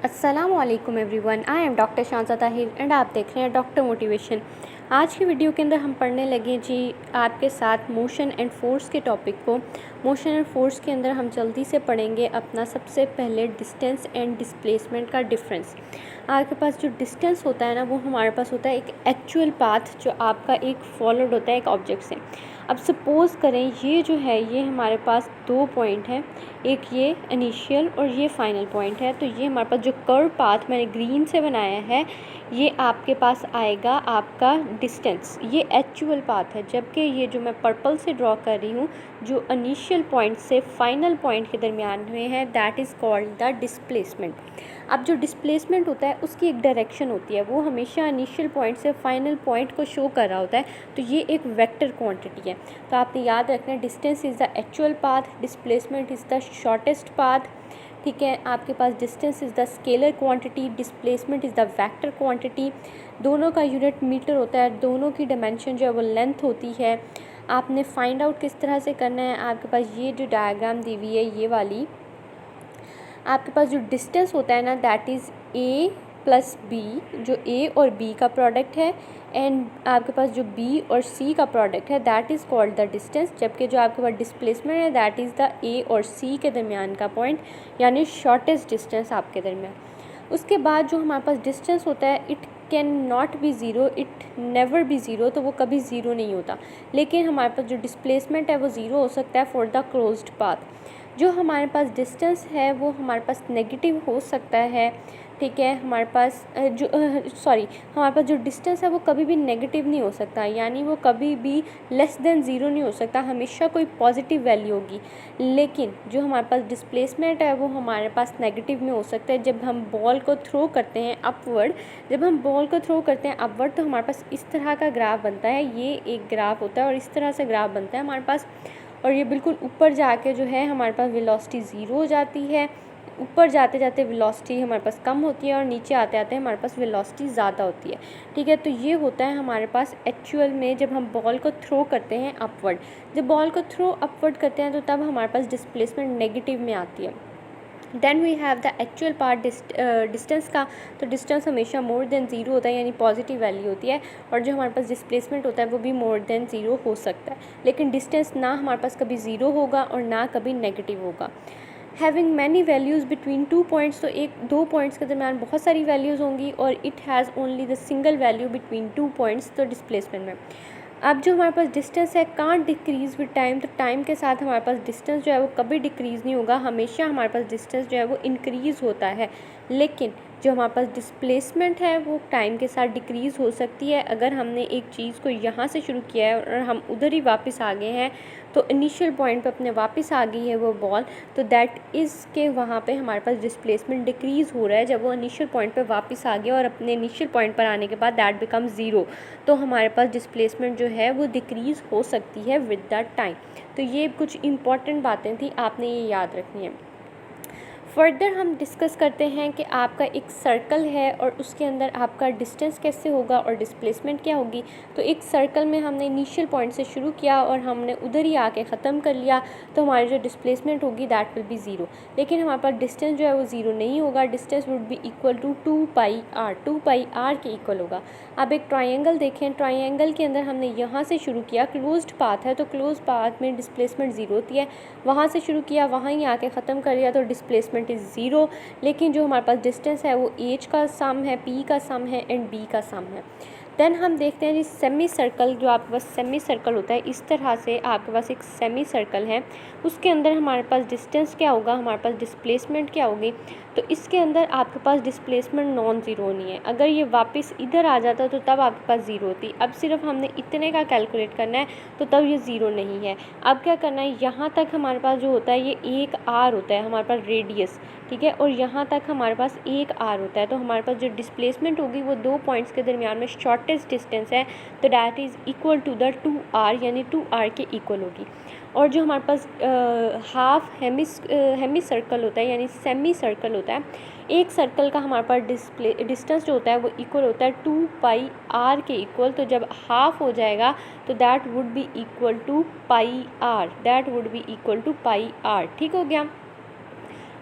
अस्सलामुअलैकुम everyone, I am doctor Shanza Tahir and आप देख रहे हैं डॉक्टर मोटिवेशन। आज की वीडियो के अंदर हम पढ़ने लगे जी आपके साथ मोशन एंड फोर्स के टॉपिक को। मोशन एंड फोर्स के अंदर हम जल्दी से पढ़ेंगे अपना सबसे पहले डिस्टेंस एंड डिस्प्लेसमेंट का डिफरेंस। आपके पास जो डिस्टेंस होता है ना, वो हमारे पास होता है एक एक्चुअल पाथ जो आपका एक फॉलोड होता है एक ऑब्जेक्ट से। अब सपोज़ करें ये जो है ये हमारे पास दो पॉइंट हैं, एक ये इनिशियल और ये फाइनल पॉइंट है। तो ये हमारे पास जो कर्व पाथ मैंने ग्रीन से बनाया है ये आपके पास आएगा आपका डिस्टेंस, ये एक्चुअल पाथ है। जबकि ये जो मैं पर्पल से ड्रॉ कर रही हूँ जो इनिशियल पॉइंट से फाइनल पॉइंट के दरमियान में है, that is called the displacement. अब जो डिस्प्लेसमेंट होता है उसकी एक डायरेक्शन होती है, वो हमेशा इनिशियल पॉइंट से फाइनल पॉइंट को शो कर रहा होता है। तो ये एक वेक्टर क्वांटिटी है। तो आपने याद रखना है distance is the actual path, displacement is the shortest path. ठीक है, आपके पास distance is the scalar quantity, displacement is the vector quantity. दोनों का यूनिट मीटर होता है, दोनों की डायमेंशन जो है वो लेंथ होती है। आपने फाइंड आउट किस तरह से करना है, आपके पास ये जो डायग्राम दी हुई है ये वाली, आपके पास जो डिस्टेंस होता है ना that is A plus B, जो ए और बी का प्रोडक्ट है, एंड आपके पास जो बी और सी का प्रोडक्ट है that is called the distance. जबकि जो आपके पास डिस्प्लेसमेंट है दैट इज़ द ए और सी के दरमियान का पॉइंट, यानी शॉर्टेस्ट डिस्टेंस आपके दरमियान। उसके बाद जो हमारे पास डिस्टेंस होता है it can not be zero, it never be zero, तो वो कभी ज़ीरो नहीं होता। लेकिन हमारे पास जो डिस्प्लेसमेंट है वो ज़ीरो हो सकता है फॉर द क्लोज्ड पाथ। जो हमारे पास डिस्टेंस है वो हमारे पास नेगेटिव हो सकता है। ठीक है, हमारे पास हमारे पास जो डिस्टेंस है वो कभी भी नेगेटिव नहीं हो सकता, यानी वो कभी भी लेस देन ज़ीरो नहीं हो सकता, हमेशा कोई पॉजिटिव वैल्यू होगी। लेकिन जो हमारे पास डिस्प्लेसमेंट है वो हमारे पास नेगेटिव में हो सकता है। जब हम बॉल को थ्रो करते हैं अपवर्ड, तो हमारे पास इस तरह का ग्राफ बनता है, ये एक ग्राफ होता है और इस तरह से ग्राफ बनता है हमारे पास। और ये बिल्कुल ऊपर जाके जो है हमारे पास वेलोसिटी ज़ीरो हो जाती है, ऊपर जाते जाते वेलोसिटी हमारे पास कम होती है और नीचे आते आते हमारे पास वेलोसिटी ज़्यादा होती है। ठीक है, तो ये होता है हमारे पास एक्चुअल में जब हम बॉल को थ्रो करते हैं अपवर्ड। जब बॉल को थ्रो अपवर्ड करते हैं तो तब हमारे पास डिस्प्लेसमेंट नेगेटिव में आती है। Then we have the actual part distance का। तो डिस्टेंस हमेशा मोर देन ज़ीरो होता है, यानी पॉजिटिव वैल्यू होती है। और जो हमारे पास डिस्प्लेसमेंट होता है वो भी मोर देन ज़ीरो हो सकता है। लेकिन डिस्टेंस ना हमारे पास कभी ज़ीरो होगा और ना कभी नेगेटिव होगा। Having many values between two points, तो एक दो पॉइंट्स के दरमियान बहुत सारी वैल्यूज़ होंगी। और it has only the single value between two points, तो डिस्प्लेसमेंट में। अब जो हमारे पास डिस्टेंस है कांट डिक्रीज़ विद टाइम, तो टाइम के साथ हमारे पास डिस्टेंस जो है वो कभी डिक्रीज़ नहीं होगा, हमेशा हमारे पास डिस्टेंस जो है वो इंक्रीज़ होता है। लेकिन जो हमारे पास डिस्प्लेसमेंट है वो टाइम के साथ डिक्रीज़ हो सकती है। अगर हमने एक चीज़ को यहाँ से शुरू किया है और हम उधर ही वापस आ गए हैं, तो इनिशियल पॉइंट पे अपने वापस आ गई है वो बॉल, तो दैट इज़ के वहाँ पे हमारे पास डिस्प्लेसमेंट डिक्रीज़ हो रहा है। जब वो इनिशियल पॉइंट पे वापस आ गया और अपने इनिशियल पॉइंट पर आने के बाद दैट बिकम ज़ीरो, तो हमारे पास डिस्प्लेसमेंट जो है वो डिक्रीज़ हो सकती है विद द टाइम। तो ये कुछ इंपॉर्टेंट बातें थी, आपने ये याद रखनी है। फर्दर हम डिस्कस करते हैं कि आपका एक सर्कल है और उसके अंदर आपका डिस्टेंस कैसे होगा और डिस्प्लेसमेंट क्या होगी। तो एक सर्कल में हमने इनिशियल पॉइंट से शुरू किया और हमने उधर ही आके ख़त्म कर लिया, तो हमारी जो डिस्प्लेसमेंट होगी दैट विल बी ज़ीरो। लेकिन हमारे पास डिस्टेंस जो है वो ज़ीरो नहीं होगा, distance would be equal to 2πr, 2πr के इक्वल होगा। अब एक ट्राइंगल देखें, ट्राइंगल के अंदर हमने यहाँ से शुरू किया, क्लोज्ड पाथ है तो क्लोज पाथ में डिस्प्लेसमेंट ज़ीरो होती है। वहाँ से शुरू किया, वहाँ ही आके ख़त्म कर लिया, तो डिस्प्लेसमेंट इज़ ज़ीरो। लेकिन जो हमारे पास डिस्टेंस है वो एच का सम है, पी का सम है एंड बी का सम है। देन हम देखते हैं जी सेमी सर्कल, जो आपके पास सेमी सर्कल होता है, इस तरह से आपके पास एक सेमी सर्कल है, उसके अंदर हमारे पास डिस्टेंस क्या होगा, हमारे पास डिस्प्लेसमेंट क्या होगी। तो इसके अंदर आपके पास डिस्प्लेसमेंट नॉन ज़ीरो नहीं है। अगर ये वापस इधर आ जाता तो तब आपके पास ज़ीरो होती। अब सिर्फ हमने इतने का कैलकुलेट करना है, तो तब ये ज़ीरो नहीं है। अब क्या करना है, यहाँ तक हमारे पास जो होता है ये एक आर होता है हमारे पास रेडियस, ठीक है, और यहाँ तक हमारे पास एक आर होता है। तो हमारे पास जो डिस्प्लेसमेंट होगी वो दो पॉइंट्स के दरमियान में शॉर्टेस्ट डिस्टेंस है, तो that is equal to the 2r, यानी 2r के इक्वल होगी। और जो हमारे पास हाफ हेमी सर्कल होता है, यानी सेमी सर्कल होता है, एक सर्कल का हमारे पास डिस्टेंस जो होता है वो इक्वल होता है 2πr के इक्वल। तो जब हाफ हो जाएगा तो that would be equal to πr, that would be equal to πr। ठीक हो गया।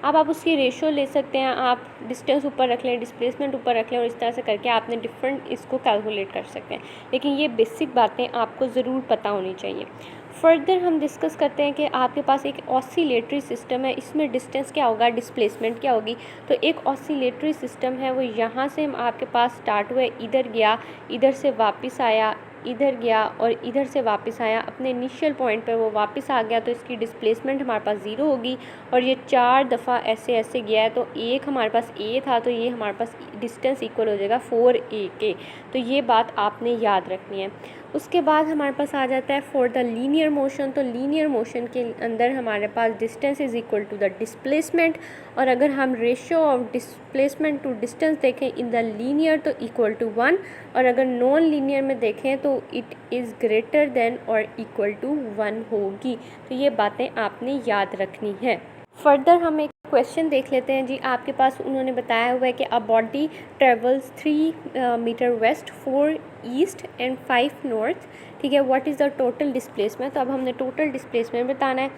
अब आप उसकी रेशो ले सकते हैं, आप डिस्टेंस ऊपर रख लें, डिस्प्लेसमेंट ऊपर रख लें और इस तरह से करके आपने डिफरेंट इसको कैलकुलेट कर सकते हैं। लेकिन ये बेसिक बातें आपको ज़रूर पता होनी चाहिए। फर्दर हम डिस्कस करते हैं कि आपके पास एक ऑसिलेटरी सिस्टम है, इसमें डिस्टेंस क्या होगा, डिस्प्लेसमेंट क्या होगी। तो एक ऑसिलेटरी सिस्टम है वो यहाँ से आपके पास स्टार्ट हुआ, इधर गया, इधर से वापस आया, इधर गया और इधर से वापस आया, अपने इनिशियल पॉइंट पे वो वापस आ गया, तो इसकी डिस्प्लेसमेंट हमारे पास ज़ीरो होगी। और ये 4 दफ़ा ऐसे ऐसे गया है, तो एक हमारे पास ए था, तो ये हमारे पास डिस्टेंस इक्वल हो जाएगा 4a के। तो ये बात आपने याद रखनी है। उसके बाद हमारे पास आ जाता है फॉर द लीनियर मोशन। तो लीनियर मोशन के अंदर हमारे पास distance is equal to the displacement, और अगर हम ratio of displacement to distance देखें इन द लीनियर तो इक्वल टू 1, और अगर नॉन लीनियर में देखें तो इट इज़ ग्रेटर देन और इक्वल टू 1 होगी। तो ये बातें आपने याद रखनी है। फर्दर हम एक क्वेश्चन देख लेते हैं जी। आपके पास उन्होंने बताया हुआ है कि a body travels 3 metre west, 4 east and 5 north. ठीक है, what is the total displacement. तो अब हमने टोटल डिस्प्लेसमेंट बताना है।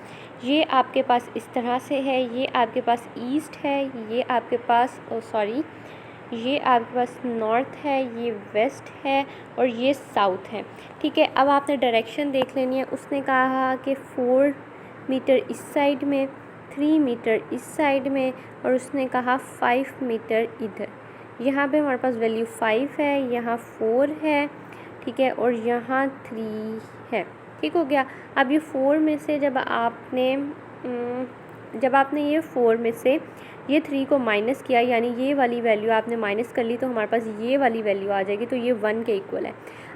ये आपके पास इस तरह से है, ये आपके पास ईस्ट है, ये आपके पास ये आपके पास नॉर्थ है, ये वेस्ट है और ये साउथ है। ठीक है, अब आपने डायरेक्शन देख लेनी है। उसने कहा कि 4 मीटर इस साइड में, 3 मीटर इस साइड में, और उसने कहा 5 मीटर इधर। यहाँ पे हमारे पास वैल्यू 5 है, यहाँ 4 है, ठीक है, और यहाँ 3 है। ठीक हो गया। अब ये 4 में से जब आपने ये 4 में से ये 3 को माइनस किया, यानी ये वाली वैल्यू आपने माइनस कर ली, तो हमारे पास ये वाली वैल्यू आ जाएगी, तो ये 1 के इक्वल है।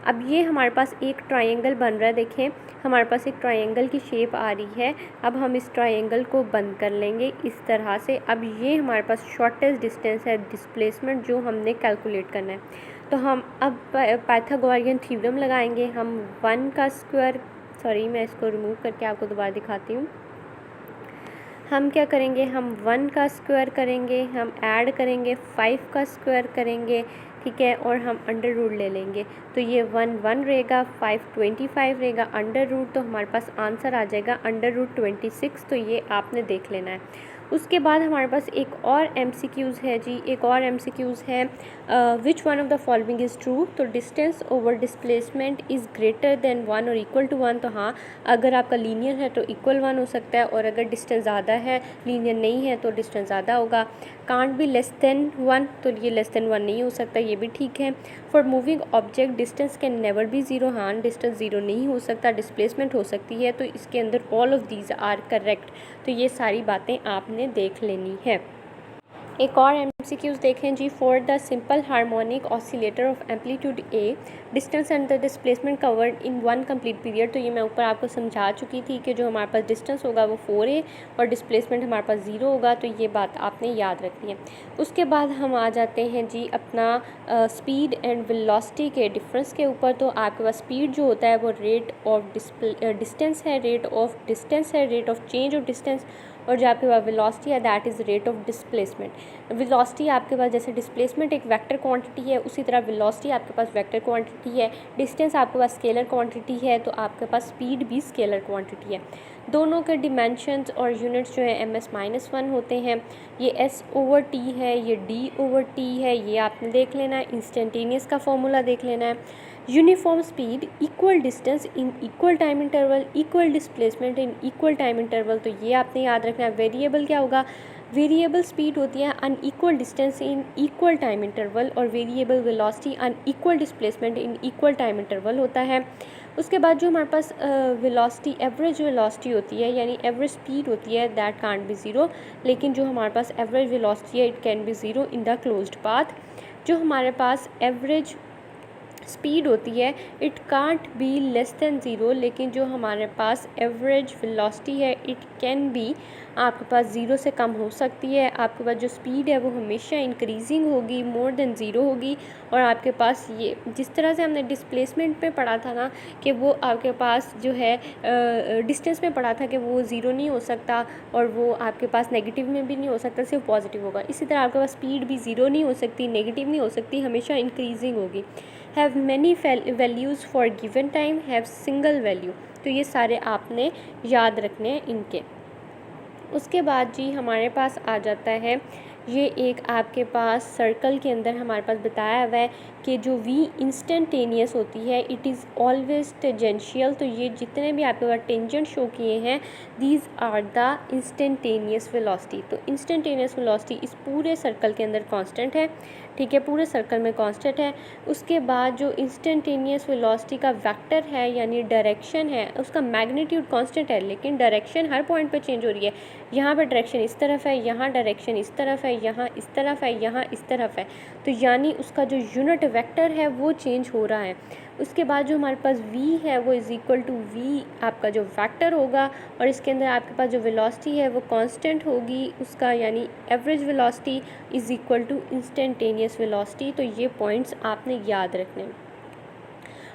अब ये हमारे पास एक ट्रायंगल बन रहा है। देखें, हमारे पास एक ट्रायंगल की शेप आ रही है। अब हम इस ट्रायंगल को बंद कर लेंगे इस तरह से। अब ये हमारे पास शॉर्टेस्ट डिस्टेंस है डिस्प्लेसमेंट जो हमने कैलकुलेट करना है। तो हम अब पाइथागोरियन थ्योरम लगाएंगे। हम 1 का स्क्वायर, मैं इसको रिमूव करके आपको दोबारा दिखाती हूँ। हम क्या करेंगे, हम 1 का स्क्वायर करेंगे, हम ऐड करेंगे 5 का स्क्वायर करेंगे, ठीक है, और हम अंडर रूट ले लेंगे। तो ये 1 1 रहेगा, 5 25 रहेगा, अंडर रूट, तो हमारे पास आंसर आ जाएगा अंडर रूट 26। तो ये आपने देख लेना है। उसके बाद हमारे पास एक और MCQs है जी, एक और MCQs है, which one of the following is true. तो distance over displacement is greater than 1 और इक्वल टू 1। तो हाँ, अगर आपका लीनियर है तो इक्वल 1 हो सकता है, और अगर डिस्टेंस ज़्यादा है, लीनियर नहीं है, तो डिस्टेंस ज़्यादा होगा। कांट बी लेस देन 1, तो ये लेस देन 1 नहीं हो सकता, ये भी ठीक है। For moving object distance can never be zero, हाँ डिस्टेंस ज़ीरो नहीं हो सकता, डिस्प्लेसमेंट हो सकती है। तो इसके अंदर all of these are correct. तो ये सारी बातें आपने देख लेनी है। एक और MCQs देखें जी। For the simple harmonic oscillator of amplitude A, distance and the displacement covered in 1 complete period. तो ये मैं ऊपर आपको समझा चुकी थी कि जो हमारे पास डिस्टेंस होगा वो 4a और डिस्प्लेसमेंट हमारे पास 0 होगा। तो ये बात आपने याद रखनी है। उसके बाद हम आ जाते हैं जी अपना स्पीड एंड वेलोसिटी के डिफरेंस के ऊपर। तो आपके पास स्पीड जो होता है वो रेट ऑफ डिस्टेंस है, रेट ऑफ डिस्टेंस है, rate of change of distance, और जो आपके पास वेलोसिटी है that is rate of displacement. Velocity आपके पास, जैसे डिस्प्लेसमेंट एक वेक्टर क्वांटिटी है, उसी तरह वेलोसिटी आपके पास वेक्टर क्वांटिटी है। डिस्टेंस आपके पास स्केलर क्वांटिटी है, तो आपके पास स्पीड भी स्केलर क्वांटिटी है। दोनों के डिमेंशंस और यूनिट्स जो है ms-1 होते हैं। ये s/t है, ये d/t है, ये आपने देख लेना है। इंस्टेंटेनियस का फॉर्मूला देख लेना है। Uniform speed, equal distance in equal time interval, equal displacement in equal time interval. तो ये आपने याद रखना है। वेरिएबल क्या होगा, वेरिएबल स्पीड होती है unequal distance in equal time interval, और variable velocity unequal displacement in equal time interval होता है। उसके बाद जो हमारे पास वेलोसिटी, एवरेज वेलोसिटी होती है, यानी एवरेज स्पीड होती है, दैट कांट बी ज़ीरो। लेकिन जो हमारे पास एवरेज वेलोसिटी है, it can be zero in the closed path. जो हमारे पास एवरेज स्पीड होती है, it can't be less than zero. लेकिन जो हमारे पास एवरेज वेलोसिटी है, इट कैन बी, आपके पास ज़ीरो से कम हो सकती है। आपके पास जो स्पीड है वो हमेशा इंक्रीजिंग होगी, मोर देन ज़ीरो होगी। और आपके पास ये, जिस तरह से हमने डिस्प्लेसमेंट पे पढ़ा था ना, कि वो आपके पास जो है डिस्टेंस में पढ़ा था कि वो ज़ीरो नहीं हो सकता, और वो आपके पास नेगेटिव में भी नहीं हो सकता, सिर्फ पॉजिटिव होगा। इसी तरह आपके पास स्पीड भी ज़ीरो नहीं हो सकती, नेगेटिव नहीं हो सकती, हमेशा इंक्रीजिंग होगी। Have many values for given time, have single value. तो ये सारे आपने याद रखने हैं इनके। उसके बाद जी हमारे पास आ जाता है, ये एक आपके पास सर्कल के अंदर हमारे पास बताया हुआ है कि जो v इंस्टेंटेनियस होती है इट इज़ ऑलवेज टेंजेंशियल। तो ये जितने भी आपके पास टेंजेंट शो किए हैं these are the instantaneous velocity. तो इंस्टेंटेनियस वेलोसिटी इस पूरे सर्कल के अंदर कांस्टेंट है, ठीक है, पूरे सर्कल में कांस्टेंट है। उसके बाद जो इंस्टेंटेनियस वेलोसिटी का वेक्टर है यानी डायरेक्शन है उसका मैग्नीट्यूड कांस्टेंट है, लेकिन डायरेक्शन हर पॉइंट पे चेंज हो रही है। यहाँ पर डायरेक्शन इस तरफ है, यहाँ डायरेक्शन इस तरफ है, यहाँ इस तरफ है, यहाँ इस तरफ है। तो यानी उसका जो यूनिट वेक्टर है वो चेंज हो रहा है। उसके बाद जो हमारे पास v है वो इज़ इक्वल टू v आपका जो वेक्टर होगा, और इसके अंदर आपके पास जो वेलोसिटी है वो कांस्टेंट होगी उसका, यानी average velocity is equal to instantaneous velocity. तो ये पॉइंट्स आपने याद रखने हैं।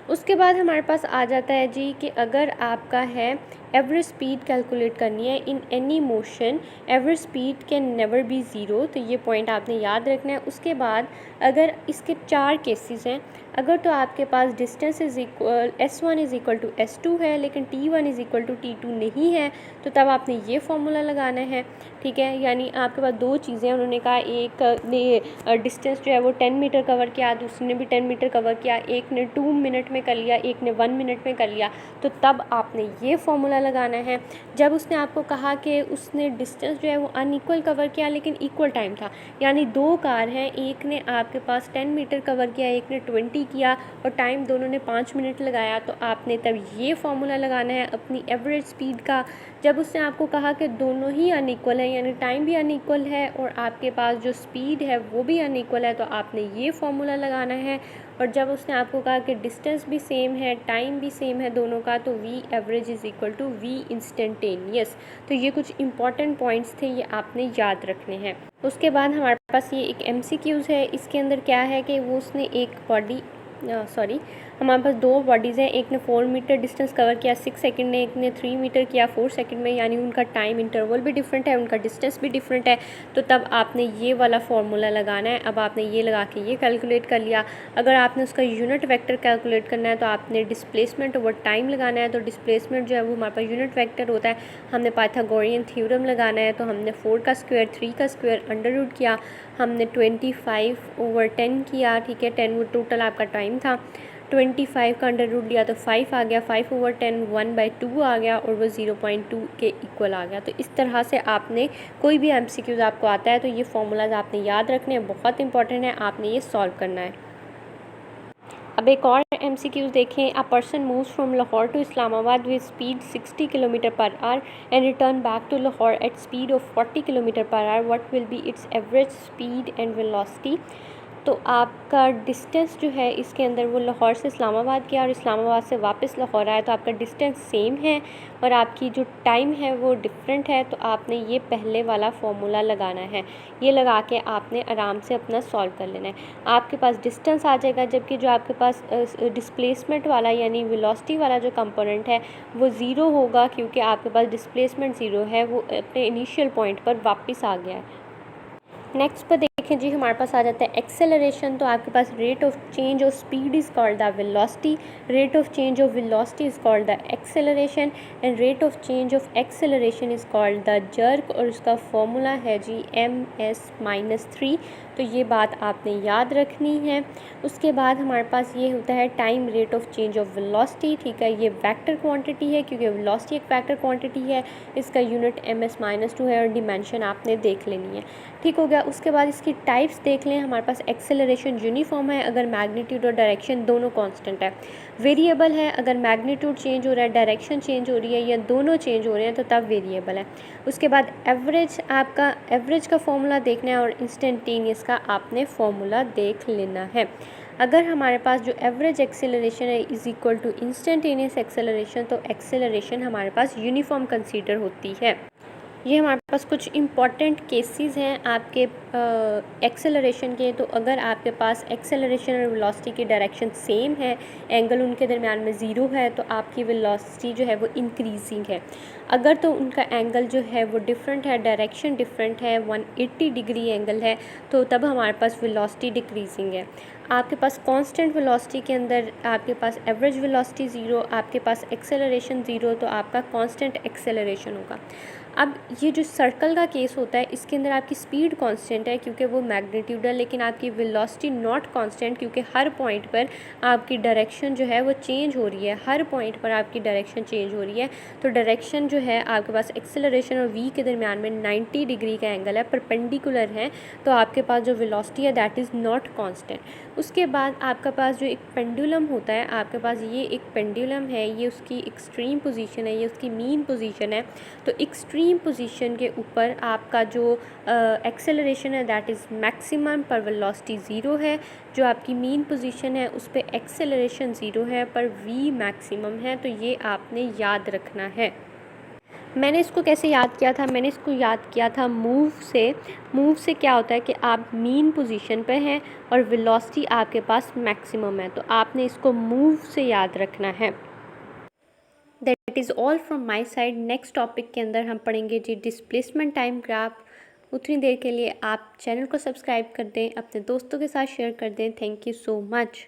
उसके बाद हमारे पास आ जाता है जी कि अगर आपका है एवरेज स्पीड कैलकुलेट करनी है in any motion, average speed can never be zero. तो ये पॉइंट आपने याद रखना है। उसके बाद अगर इसके 4 केसेस हैं, अगर तो आपके पास distance is equal s1 is equal to s2 है लेकिन t1 is equal to t2 नहीं है, तो तब आपने ये फॉर्मूला लगाना है, ठीक है। यानी आपके पास 2 चीज़ें उन्होंने कहा, एक ने डिस्टेंस जो है वो 10 मीटर कवर किया, दूसरे ने भी 10 मीटर कवर किया, एक ने 2 मिनट में कर लिया, एक ने 1 मिनट में कर लिया, तो तब आपने ये फॉर्मूला लगाना है। जब उसने आपको कहा कि उसने डिस्टेंस जो है वो अनइक्वल कवर किया लेकिन इक्वल टाइम था, यानी 2 कार हैं, एक ने आपके पास 10 मीटर कवर किया, एक ने 20 किया और टाइम दोनों ने 5 मिनट लगाया, तो आपने तब ये फॉर्मूला लगाना है अपनी एवरेज स्पीड का। जब उसने आपको कहा कि दोनों ही अनइक्वल है, यानी टाइम भी अनइक्वल है और आपके पास जो स्पीड है वो भी अनइक्वल है, तो आपने ये फॉर्मूला लगाना है। और जब उसने आपको कहा कि डिस्टेंस भी सेम है, टाइम भी सेम है दोनों का, तो v average is equal to v instantaneous. तो ये कुछ इंपॉर्टेंट पॉइंट्स थे, ये आपने याद रखने हैं। उसके बाद हमारे पास ये एक MCQs है। इसके अंदर क्या है कि वो उसने एक बॉडी हमारे पास 2 बॉडीज़ हैं, एक ने 4 मीटर डिस्टेंस कवर किया 6 सेकंड में, एक ने 3 मीटर किया 4 सेकंड में, यानी उनका टाइम इंटरवल भी डिफरेंट है, उनका डिस्टेंस भी डिफरेंट है। तो तब आपने ये वाला फार्मूला लगाना है। अब आपने ये लगा के ये कैलकुलेट कर लिया। अगर आपने उसका यूनिट वेक्टर कैलकुलेट करना है तो आपने डिस्प्लेसमेंट ओवर टाइम लगाना है। तो डिस्प्लेसमेंट जो है वो हमारे पास यूनिट वेक्टर होता है, हमने पाइथागोरियन थ्योरम लगाना है। तो हमने 4 का स्क्वायर 3 का स्क्वायर अंडर रूट किया, हमने 25/10 किया, ठीक है, 10 वो टोटल आपका टाइम था। 25 का अंडर रूट लिया तो 5 आ गया, 5/10 1/2 आ गया और वो 0.2 के इक्वल आ गया। तो इस तरह से आपने कोई भी MCQs आपको आता है तो ये फार्मूलाज आपने याद रखने हैं, बहुत इंपॉर्टेंट है, आपने ये सॉल्व करना है। अब एक और MCQs देखें। A person moves from Lahore to Islamabad with speed 60 kilometre per hour and return back to Lahore at speed of 40 kilometre per hour, what will be its average speed and velocity. तो आपका डिस्टेंस जो है इसके अंदर वो लाहौर से इस्लामाबाद गया और इस्लामाबाद से वापस लाहौर आया, तो आपका डिस्टेंस सेम है और आपकी जो टाइम है वो डिफरेंट है। तो आपने ये पहले वाला फार्मूला लगाना है, ये लगा के आपने आराम से अपना सॉल्व कर लेना है। आपके पास डिस्टेंस आ जाएगा, जबकि जो आपके पास डिस्प्लेसमेंट वाला यानी वेलोसिटी वाला जो कंपोनेंट है वो ज़ीरो होगा, क्योंकि आपके पास डिस्प्लेसमेंट ज़ीरो है, वो अपने इनिशियल पॉइंट पर वापस आ गया है। नेक्स्ट पर देखें जी, हमारे पास आ जाता है एक्सेलरेशन। तो आपके पास rate of change of speed is called the velocity, rate of change of velocity is called the acceleration and rate of change of acceleration is called the jerk, और उसका फॉर्मूला है जी ms-3। तो ये बात आपने याद रखनी है। उसके बाद हमारे पास ये होता है time rate of change of velocity, ठीक है, ये वेक्टर क्वांटिटी है क्योंकि वेलोसिटी एक वेक्टर क्वांटिटी है, इसका यूनिट ms-2 है और डिमेंशन आपने देख लेनी है, ठीक हो गया। उसके बाद इसकी टाइप्स देख लें। हमारे पास एक्सेलरेशन यूनिफॉर्म है अगर मैग्नीट्यूड और डायरेक्शन दोनों कांस्टेंट है, वेरिएबल है अगर मैग्नीट्यूड चेंज हो रहा है, डायरेक्शन चेंज हो रही है या दोनों चेंज हो रहे हैं तो तब वेरिएबल है। उसके बाद एवरेज, आपका एवरेज का फॉर्मूला देखना है और इंस्टेंटेनियस का आपने फॉर्मूला देख लेना है। अगर हमारे पास जो एवरेज एक्सेलरेशन है is equal to instantaneous acceleration, तो एक्सेलरेशन हमारे पास यूनिफॉर्म कंसीडर होती है। ये हमारे पास कुछ इम्पॉर्टेंट केसेस हैं आपके एक्सेलरेशन के, तो अगर आपके पास एक्सेलरेशन और वेलोसिटी की डायरेक्शन सेम है, एंगल उनके दरमियान में ज़ीरो है, तो आपकी वेलोसिटी जो है वो इंक्रीजिंग है। अगर तो उनका एंगल जो है वो डिफरेंट है, डायरेक्शन डिफरेंट है, 180 डिग्री एंगल है, तो तब हमारे पास वेलोसिटी डिक्रीजिंग है। आपके पास कांस्टेंट वेलोसिटी के अंदर आपके पास एवरेज वेलोसिटी ज़ीरो, आपके पास एक्सेलरेशन ज़ीरो, तो आपका कांस्टेंट एक्सेलरेशन होगा। अब ये जो सर्कल का केस होता है, इसके अंदर आपकी स्पीड कांस्टेंट है क्योंकि वो मैग्नीट्यूड है, लेकिन आपकी वेलोसिटी नॉट कांस्टेंट, क्योंकि हर पॉइंट पर आपकी डायरेक्शन जो है वो चेंज हो रही है, हर पॉइंट पर आपकी डायरेक्शन चेंज हो रही है। तो डायरेक्शन जो है आपके पास एक्सेलरेशन और वी के दरमियान में 90 डिग्री का एंगल है, परपेंडिकुलर है, तो आपके पास जो वेलोसिटी है दैट इज़ नॉट कांस्टेंट। उसके बाद आपके पास जो एक पेंडुलम होता है, आपके पास ये एक पेंडुलम है, ये उसकी एक्सट्रीम पोजीशन है, ये उसकी मीन पोजीशन है। तो एक्सट्रीम पोजीशन के ऊपर आपका जो एक्सेलरेशन है दैट इज़ मैक्सिमम पर वेलोसिटी ज़ीरो है, जो आपकी मीन पोजीशन है उस पर एक्सेलरेशन ज़ीरो है पर वी मैक्सिमम है। तो ये आपने याद रखना है। मैंने इसको कैसे याद किया था? मैंने इसको याद किया था मूव से। मूव से क्या होता है कि आप मीन पोजीशन पे हैं और वेलोसिटी आपके पास मैक्सिमम है, तो आपने इसको मूव से याद रखना है। That is all from my side. Next topic के अंदर हम पढ़ेंगे जी डिस्प्लेसमेंट टाइम ग्राफ। उतनी देर के लिए आप चैनल को सब्सक्राइब कर दें, अपने दोस्तों के साथ शेयर कर दें। Thank you so much.